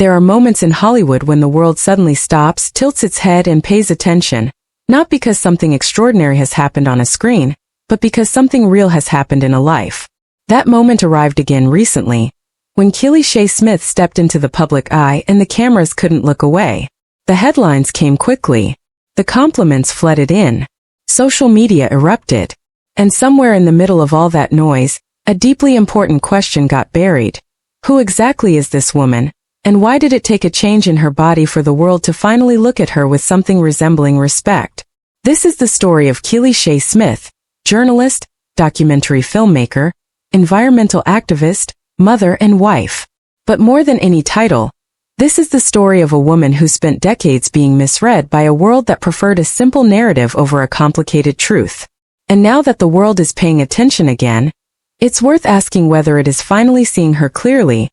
There are moments in Hollywood when the world suddenly stops, tilts its head and pays attention, not because something extraordinary has happened on a screen, but because something real has happened in a life. That moment arrived again recently, when Keely Shea Smith stepped into the public eye and the cameras couldn't look away. The headlines came quickly. The compliments flooded in. Social media erupted. And somewhere in the middle of all that noise, a deeply important question got buried. Who exactly is this woman, and why did it take a change in her body for the world to finally look at her with something resembling respect? This is the story of Keely Shea Smith, journalist, documentary filmmaker, environmental activist, mother and wife. But more than any title, this is the story of a woman who spent decades being misread by a world that preferred a simple narrative over a complicated truth. And now that the world is paying attention again, it's worth asking whether it is finally seeing her clearly,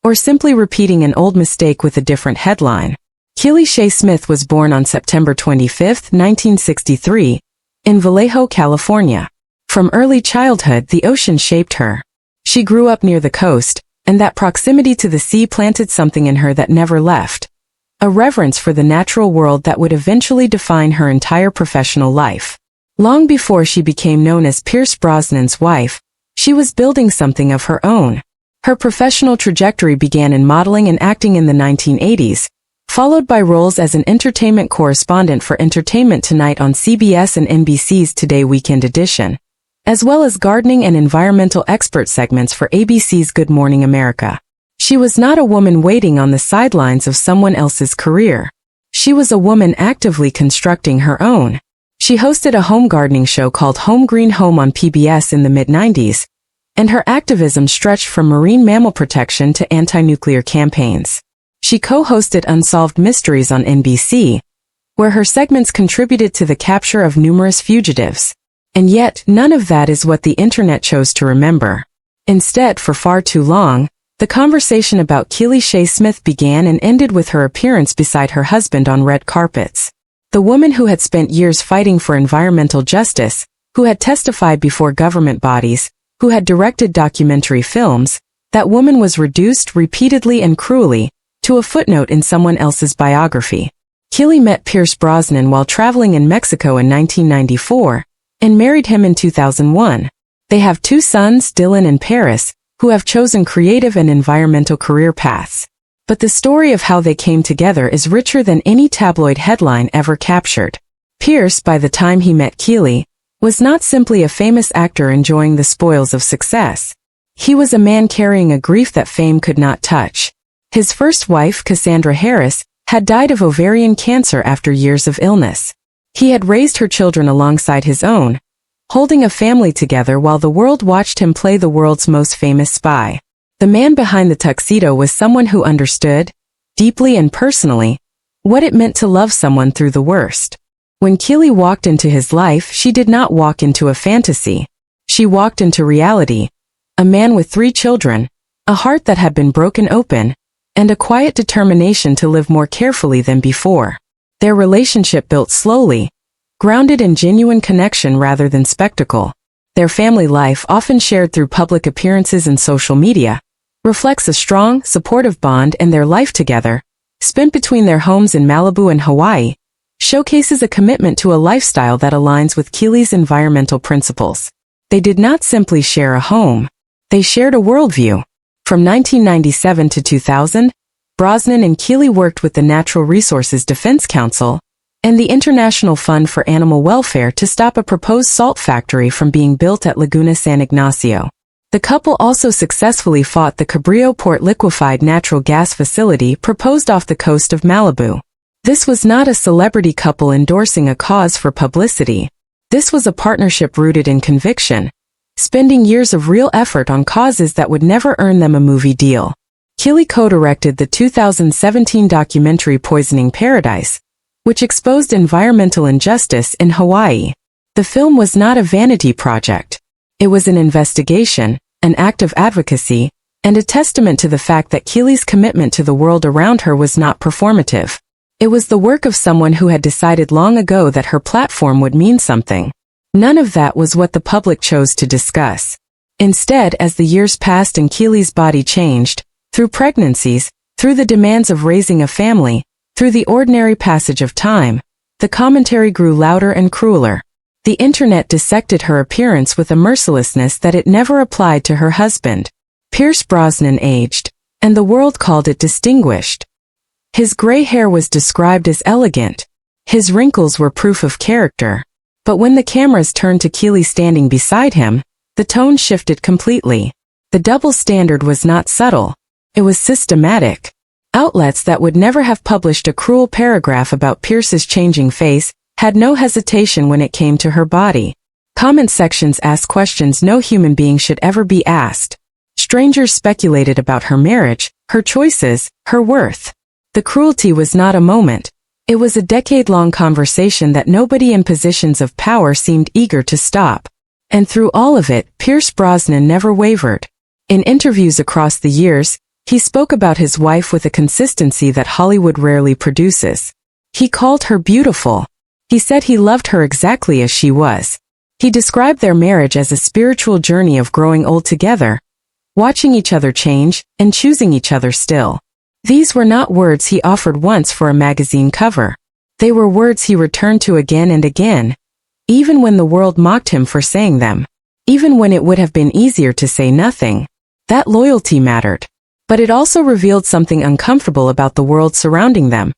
or simply repeating an old mistake with a different headline. Keely Shea Smith was born on September 25, 1963, in Vallejo, California. From early childhood, the ocean shaped her. She grew up near the coast, and that proximity to the sea planted something in her that never left. A reverence for the natural world that would eventually define her entire professional life. Long before she became known as Pierce Brosnan's wife, she was building something of her own. Her professional trajectory began in modeling and acting in the 1980s, followed by roles as an entertainment correspondent for Entertainment Tonight on CBS and NBC's Today Weekend Edition, as well as gardening and environmental expert segments for ABC's Good Morning America. She was not a woman waiting on the sidelines of someone else's career. She was a woman actively constructing her own. She hosted a home gardening show called Home Green Home on PBS in the mid-90s, and her activism stretched from marine mammal protection to anti-nuclear campaigns. She co-hosted Unsolved Mysteries on NBC, where her segments contributed to the capture of numerous fugitives. And yet, none of that is what the internet chose to remember. Instead, for far too long, the conversation about Keely Shea Smith began and ended with her appearance beside her husband on red carpets. The woman who had spent years fighting for environmental justice, who had testified before government bodies, who had directed documentary films, that woman was reduced repeatedly and cruelly to a footnote in someone else's biography. Keely met Pierce Brosnan while traveling in Mexico in 1994, and married him in 2001. They have 2 sons, Dylan and Paris, who have chosen creative and environmental career paths. But the story of how they came together is richer than any tabloid headline ever captured. Pierce, by the time he met Keely, was not simply a famous actor enjoying the spoils of success. He was a man carrying a grief that fame could not touch. His first wife, Cassandra Harris, had died of ovarian cancer after years of illness. He had raised her children alongside his own, holding a family together while the world watched him play the world's most famous spy. The man behind the tuxedo was someone who understood, deeply and personally, what it meant to love someone through the worst. When Keely walked into his life, she did not walk into a fantasy. She walked into reality. A man with 3 children, a heart that had been broken open, and a quiet determination to live more carefully than before. Their relationship built slowly, grounded in genuine connection rather than spectacle. Their family life, often shared through public appearances and social media, reflects a strong, supportive bond, and their life together, spent between their homes in Malibu and Hawaii, showcases a commitment to a lifestyle that aligns with Keely's environmental principles. They did not simply share a home. They shared a worldview. From 1997 to 2000, Brosnan and Keely worked with the Natural Resources Defense Council and the International Fund for Animal Welfare to stop a proposed salt factory from being built at Laguna San Ignacio. The couple also successfully fought the Cabrillo Port liquefied natural gas facility proposed off the coast of Malibu. This was not a celebrity couple endorsing a cause for publicity. This was a partnership rooted in conviction, spending years of real effort on causes that would never earn them a movie deal. Keely co-directed the 2017 documentary Poisoning Paradise, which exposed environmental injustice in Hawaii. The film was not a vanity project. It was an investigation, an act of advocacy, and a testament to the fact that Keely's commitment to the world around her was not performative. It was the work of someone who had decided long ago that her platform would mean something. None of that was what the public chose to discuss. Instead, as the years passed and Keely's body changed, through pregnancies, Through the demands of raising a family, through the ordinary passage of time, the commentary grew louder and crueler. The internet dissected her appearance with a mercilessness that it never applied to her husband. Pierce Brosnan aged, and the world called it distinguished. His gray hair was described as elegant. His wrinkles were proof of character. But when the cameras turned to Keely standing beside him, the tone shifted completely. The double standard was not subtle. It was systematic. Outlets that would never have published a cruel paragraph about Pierce's changing face had no hesitation when it came to her body. Comment sections asked questions no human being should ever be asked. Strangers speculated about her marriage, her choices, her worth. The cruelty was not a moment. It was a decade-long conversation that nobody in positions of power seemed eager to stop. And through all of it, Pierce Brosnan never wavered. In interviews across the years, he spoke about his wife with a consistency that Hollywood rarely produces. He called her beautiful. He said he loved her exactly as she was. He described their marriage as a spiritual journey of growing old together, watching each other change, and choosing each other still. These were not words he offered once for a magazine cover. They were words he returned to again and again, even when the world mocked him for saying them. Even when it would have been easier to say nothing. That loyalty mattered. But it also revealed something uncomfortable about the world surrounding them.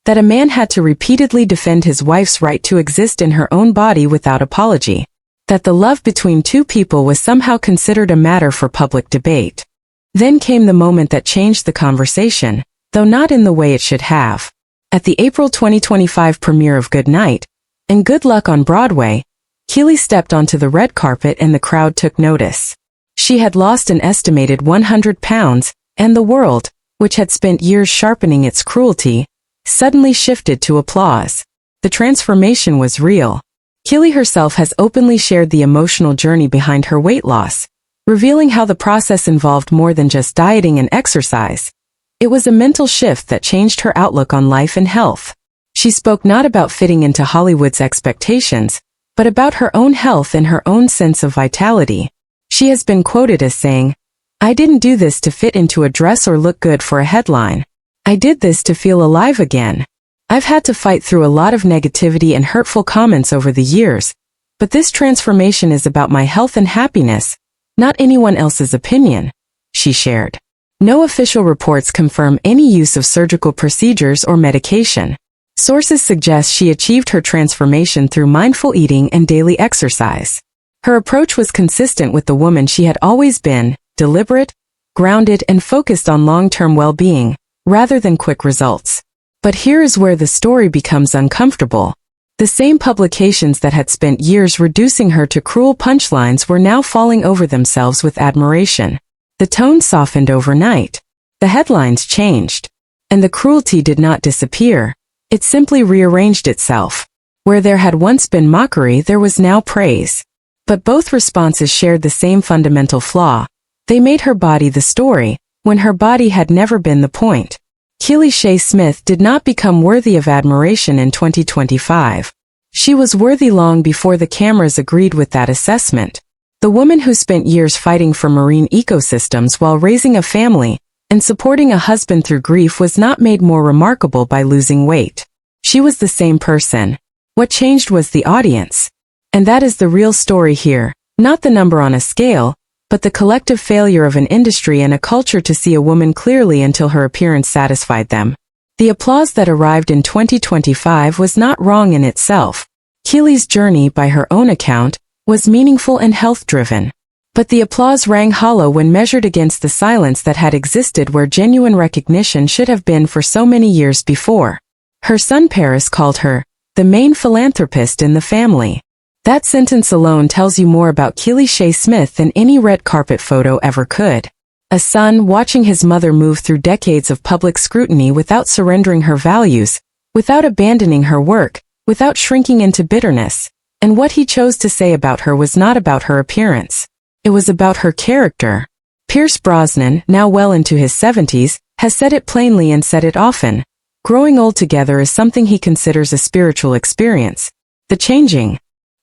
That a man had to repeatedly defend his wife's right to exist in her own body without apology. That the love between two people was somehow considered a matter for public debate. Then came the moment that changed the conversation, though not in the way it should have. At the April 2025 premiere of Good Night, and Good Luck on Broadway, Keely stepped onto the red carpet and the crowd took notice. She had lost an estimated 100 pounds, and the world, which had spent years sharpening its cruelty, suddenly shifted to applause. The transformation was real. Keely herself has openly shared the emotional journey behind her weight loss, revealing how the process involved more than just dieting and exercise. It was a mental shift that changed her outlook on life and health. She spoke not about fitting into Hollywood's expectations, but about her own health and her own sense of vitality. She has been quoted as saying, "I didn't do this to fit into a dress or look good for a headline. I did this to feel alive again. I've had to fight through a lot of negativity and hurtful comments over the years, but this transformation is about my health and happiness, not anyone else's opinion," she shared. No official reports confirm any use of surgical procedures or medication. Sources suggest she achieved her transformation through mindful eating and daily exercise. Her approach was consistent with the woman she had always been, deliberate, grounded, and focused on long-term well-being, rather than quick results. But here is where the story becomes uncomfortable. The same publications that had spent years reducing her to cruel punchlines were now falling over themselves with admiration. The tone softened overnight. The headlines changed. And the cruelty did not disappear. It simply rearranged itself. Where there had once been mockery, there was now praise. But both responses shared the same fundamental flaw. They made her body the story, when her body had never been the point. Keely Shea Smith did not become worthy of admiration in 2025. She was worthy long before the cameras agreed with that assessment. The woman who spent years fighting for marine ecosystems while raising a family and supporting a husband through grief was not made more remarkable by losing weight. She was the same person. What changed was the audience. And that is the real story here, not the number on a scale, but the collective failure of an industry and a culture to see a woman clearly until her appearance satisfied them. The applause that arrived in 2025 was not wrong in itself. Keely's journey, by her own account, was meaningful and health-driven. But the applause rang hollow when measured against the silence that had existed where genuine recognition should have been for so many years before. Her son Paris called her the main philanthropist in the family. That sentence alone tells you more about Keely Shea Smith than any red carpet photo ever could. A son watching his mother move through decades of public scrutiny without surrendering her values, without abandoning her work, without shrinking into bitterness. And what he chose to say about her was not about her appearance. It was about her character. Pierce Brosnan, now well into his 70s, has said it plainly and said it often. Growing old together is something he considers a spiritual experience. The changing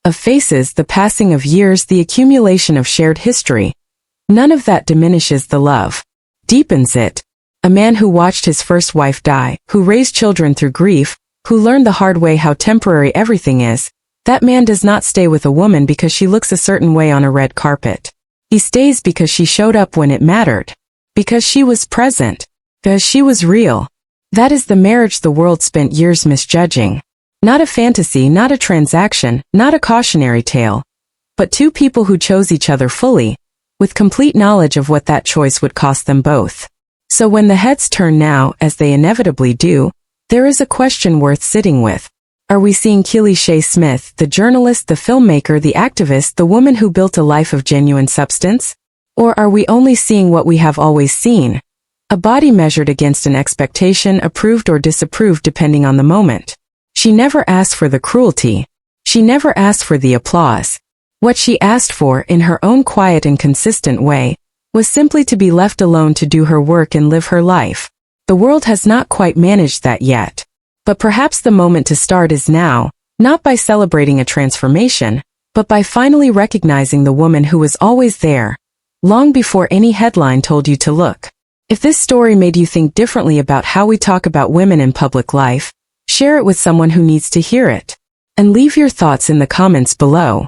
of faces, the passing of years, the accumulation of shared history. None of that diminishes the love. Deepens it. A man who watched his first wife die, who raised children through grief, who learned the hard way how temporary everything is. That man does not stay with a woman because she looks a certain way on a red carpet. He stays because she showed up when it mattered. Because she was present. Because she was real. That is the marriage the world spent years misjudging. Not a fantasy, not a transaction, not a cautionary tale. But two people who chose each other fully, with complete knowledge of what that choice would cost them both. So when the heads turn now, as they inevitably do, there is a question worth sitting with. Are we seeing Keely Smith, the journalist, the filmmaker, the activist, the woman who built a life of genuine substance? Or are we only seeing what we have always seen? A body measured against an expectation, approved or disapproved depending on the moment. She never asked for the cruelty. She never asked for the applause. What she asked for, in her own quiet and consistent way, was simply to be left alone to do her work and live her life. The world has not quite managed that yet. But perhaps the moment to start is now, not by celebrating a transformation, but by finally recognizing the woman who was always there, long before any headline told you to look. If this story made you think differently about how we talk about women in public life, share it with someone who needs to hear it. And leave your thoughts in the comments below.